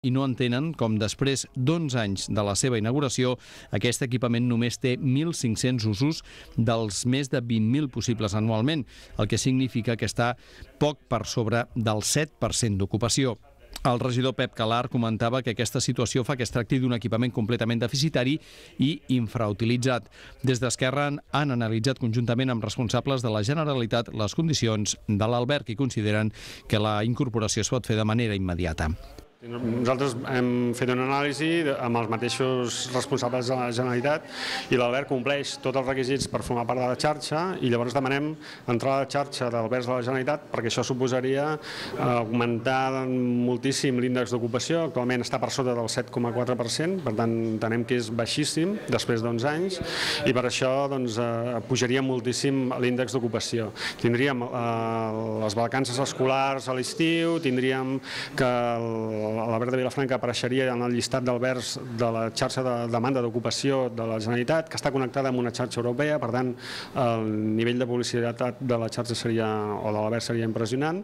i no entenen com després d'11 anys de la seva inauguració aquest equipament només té 1.500 usos dels més de 20.000 possibles anualment, el que significa que està poc per sobre del 7% d'ocupació. El regidor Pep Calar comentava que aquesta situació fa que es tracti d'un equipament completament deficitari i infrautilitzat. Des d'Esquerra han analitzat conjuntament amb responsables de la Generalitat les condicions de l'alberg i consideren que la incorporació es pot fer de manera immediata. Nosaltres hem fet una anàlisi amb els mateixos responsables de la Generalitat i l'alberg compleix tots els requisits per formar part de la xarxa i llavors demanem entrar a la xarxa d'albergs de la Generalitat perquè això suposaria augmentar moltíssim l'índex d'ocupació. Actualment està per sota del 7,4%, per tant entenem que és baixíssim després d'11 anys i per això pujaria moltíssim l'índex d'ocupació. Tindríem les vacances escolars a l'estiu, tindríem que l'alberg de Vilafranca apareixeria en el llistat d'albergs de la xarxa de demanda d'ocupació de la Generalitat, que està connectada amb una xarxa europea, per tant el nivell de publicitat de la xarxa o de l'alberg seria impressionant.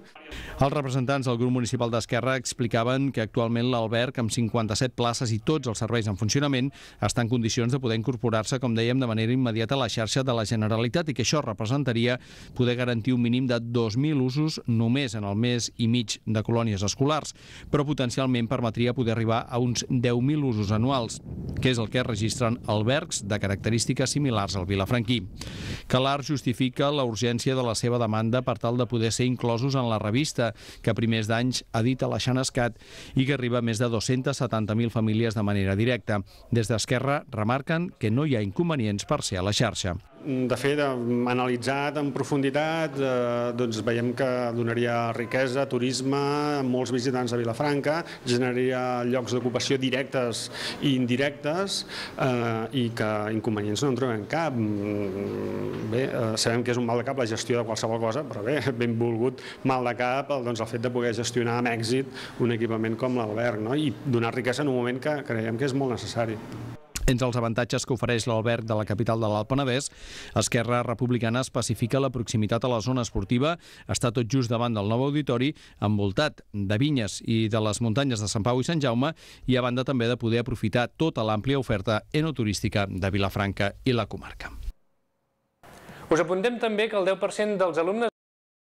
Els representants del grup municipal d'Esquerra explicaven que actualment l'alberg, amb 57 places i tots els serveis en funcionament, està en condicions de poder incorporar-se, com dèiem, de manera immediata a la xarxa de la Generalitat i que això representaria poder garantir un mínim de 2.000 usos només en el mes i mig de colònies escolars, però potencialment permetria poder arribar a uns 10.000 usos anuals, que és el que registren albergs de característiques similars al vilafranquí. Calar justifica la urgència de la seva demanda per tal de poder ser inclosos en la revista que a primers d'anys edita la Xanescat i que arriba a més de 270.000 famílies de manera directa. Des d'Esquerra remarquen que no hi ha inconvenients per ser a la xarxa. De fet, analitzat en profunditat, veiem que donaria riquesa, turisme, molts visitants a Vilafranca, generaria llocs d'ocupació directes i indirectes i que inconvenients no en trobem cap. Bé, sabem que és un mal de cap la gestió de qualsevol cosa, però bé, benvolgut mal de cap el fet de poder gestionar amb èxit un equipament com l'alberg i donar riquesa en un moment que creiem que és molt necessari. Entre els avantatges que ofereix l'alberg de la capital de l'Alt Penedès, Esquerra Republicana especifica la proximitat a la zona esportiva, està tot just davant del nou auditori, envoltat de vinyes i de les muntanyes de Sant Pau i Sant Jaume, i a banda també de poder aprofitar tota l'àmplia oferta enoturística de Vilafranca i la comarca. Us apuntem també que el 10% dels alumnes